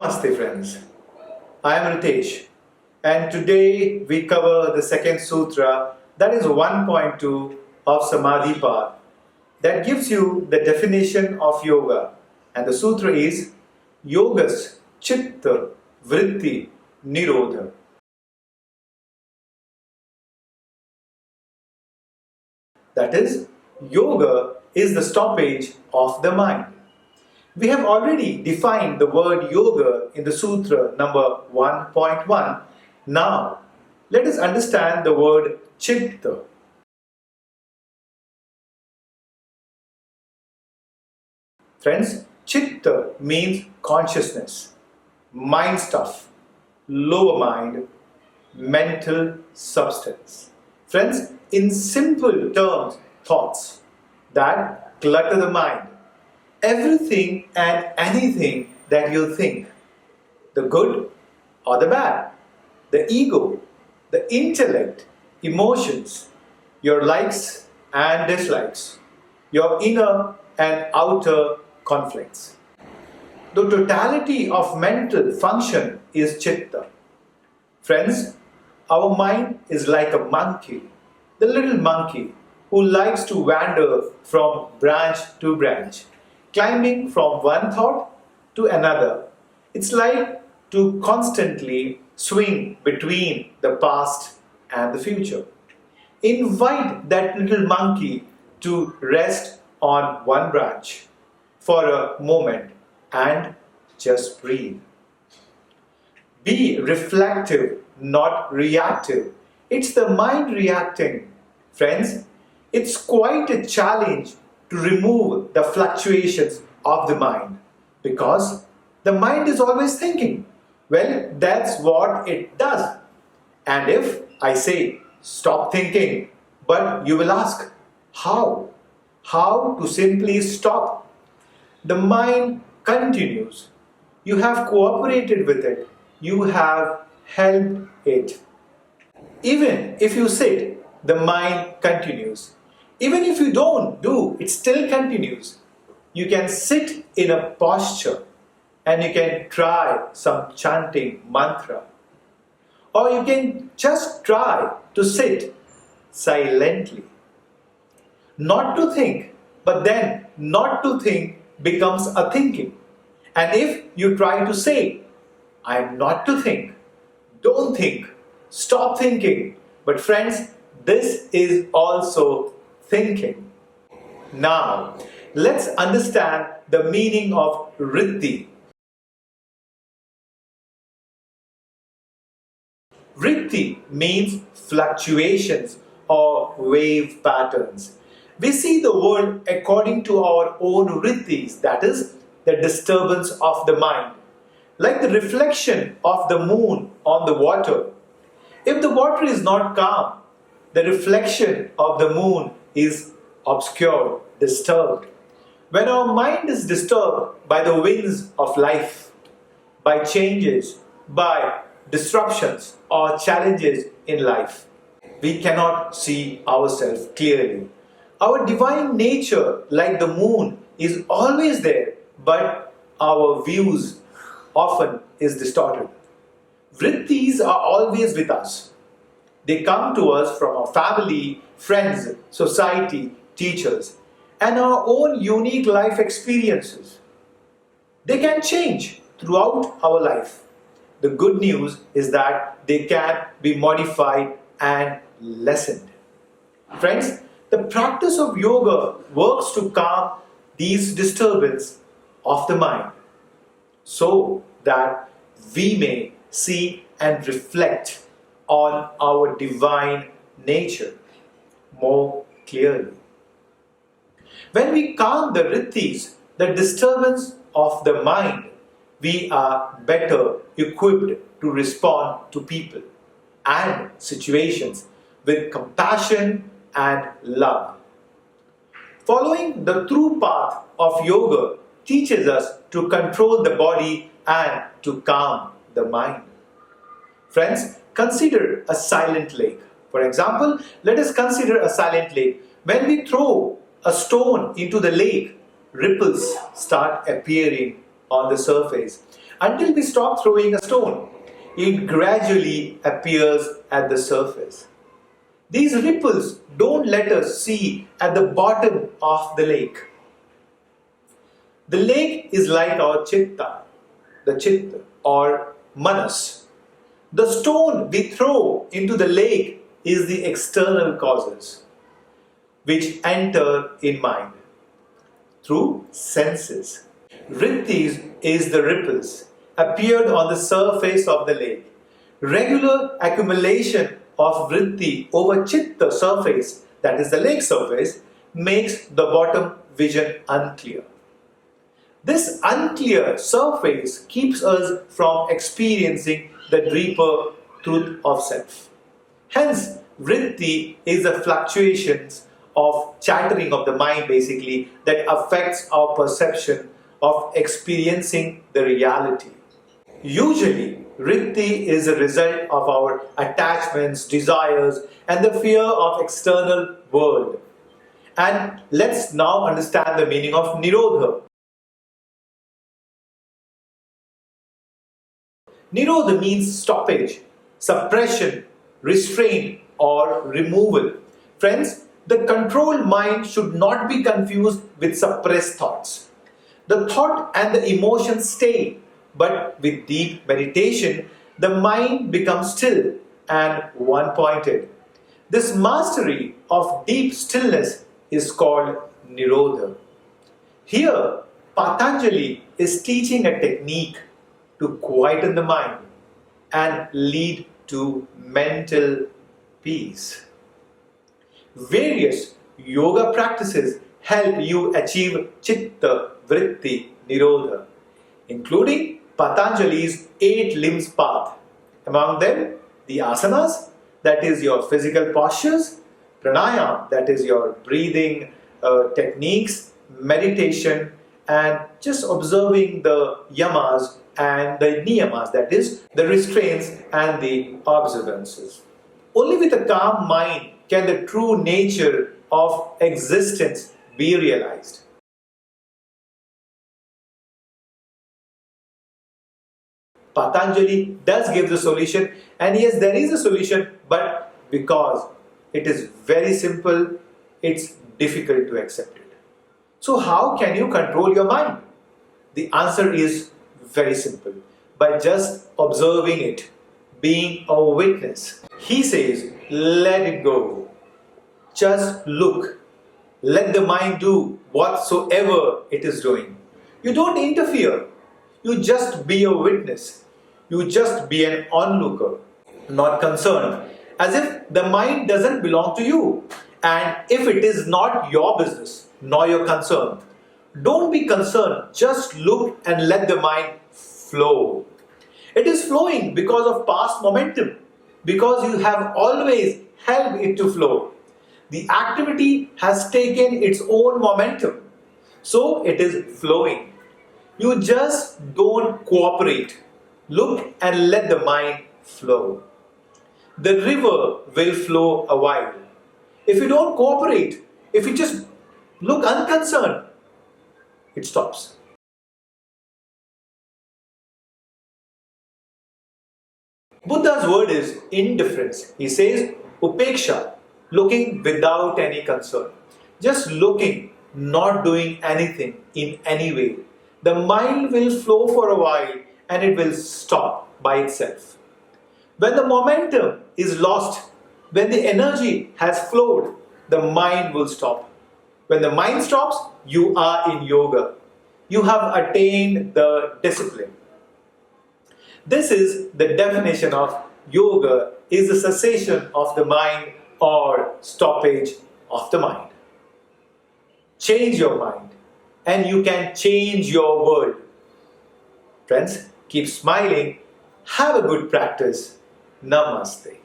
Namaste friends, I am Vrittis and today we cover the second sutra, that is 1.2 of Samadipada, that gives you the definition of yoga, and the sutra is Yogas Chitta Vritti Nirodha. That is, yoga is the stoppage of the mind. We have already defined the word yoga in the sutra number 1.1. Now, let us understand the word chitta. Friends, chitta means consciousness, mind stuff, lower mind, mental substance. Friends, in simple terms, thoughts that clutter the mind. Everything and anything that you think, the good or the bad, the ego, the intellect, emotions, your likes and dislikes, your inner and outer conflicts. The totality of mental function is chitta. Friends, our mind is like a monkey, the little monkey who likes to wander from branch to branch, climbing from one thought to another. It's like to constantly swing between the past and the future. Invite that little monkey to rest on one branch for a moment and just breathe. Be reflective, not reactive. It's the mind reacting. Friends, it's quite a challenge to remove the fluctuations of the mind, because the mind is always thinking. Well, that's what it does. And if I say stop thinking, but you will ask, how? How to simply stop? The mind continues. You have cooperated with it. You have helped it. Even if you sit, the mind continues. Even if you don't do, it still continues. You can sit in a posture and you can try some chanting mantra. Or you can just try to sit silently. Not to think, but then not to think becomes a thinking. And if you try to say, I am not to think, don't think, stop thinking. But friends, this is also thinking. Now, let's understand the meaning of Vritti. Vritti means fluctuations or wave patterns. We see the world according to our own Vrittis, that is, the disturbance of the mind, like the reflection of the moon on the water. If the water is not calm, the reflection of the moon is obscured, disturbed. When our mind is disturbed by the winds of life, by changes, by disruptions or challenges in life, we cannot see ourselves clearly. Our divine nature, like the moon, is always there, but our views often is distorted. Vrittis are always with us. They come to us from our family, friends, society, teachers, and our own unique life experiences. They can change throughout our life. The good news is that they can be modified and lessened. Friends, the practice of yoga works to calm these disturbances of the mind so that we may see and reflect on our divine nature more clearly. When we calm the Vrittis, the disturbance of the mind, we are better equipped to respond to people and situations with compassion and love. Following the true path of yoga teaches us to control the body and to calm the mind. Friends, consider a silent lake. For example, let us consider a silent lake. When we throw a stone into the lake, ripples start appearing on the surface. until we stop throwing a stone. It gradually appears at the surface. These ripples don't let us see at the bottom of the lake. The lake is like our chitta, the chitta or manas. The stone we throw into the lake is the external causes which enter in mind through senses. Vrittis is the ripples appeared on the surface of the lake. Regular accumulation of vritti over chitta surface, that is the lake surface, makes the bottom vision unclear. This unclear surface keeps us from experiencing the deeper truth of self. Hence, vritti is the fluctuations of chattering of the mind basically that affects our perception of experiencing the reality. Usually, vritti is a result of our attachments, desires and the fear of external world. And let's now understand the meaning of Nirodha. Nirodha means stoppage, suppression, restraint or removal. Friends, the controlled mind should not be confused with suppressed thoughts. The thought and the emotion stay, but with deep meditation, the mind becomes still and one-pointed. This mastery of deep stillness is called Nirodha. Here, Patanjali is teaching a technique to quieten the mind and lead to mental peace. Various yoga practices help you achieve Chitta Vritti Nirodha, including Patanjali's 8 limbs path. Among them, the asanas, that is your physical postures, pranayama, that is your breathing techniques, meditation, and just observing the yamas and the niyamas, that is the restraints and the observances. Only with a calm mind can the true nature of existence be realized. Patanjali does give the solution, and yes, there is a solution, but because it is very simple, it's difficult to accept it. So how can you control your mind? The answer is very simple, by just observing it, being a witness. He says, let it go. Just look. Let the mind do whatsoever it is doing. You don't interfere. You just be a witness. You just be an onlooker, not concerned, as if the mind doesn't belong to you. And if it is not your business, nor your concern, don't be concerned. Just look and let the mind flow. It is flowing because of past momentum, because you have always helped it to flow. The activity has taken its own momentum, so it is flowing. You just don't cooperate. Look and let the mind flow. The river will flow a while. If you don't cooperate, if you just look unconcerned, it stops. Buddha's word is indifference. He says upeksha, looking without any concern. Just looking, not doing anything in any way. The mind will flow for a while and it will stop by itself. When the momentum is lost, when the energy has flowed, the mind will stop. When the mind stops, you are in yoga. You have attained the discipline. This is the definition of yoga, is the cessation of the mind or stoppage of the mind. Change your mind and you can change your world. Friends, keep smiling. Have a good practice. Namaste.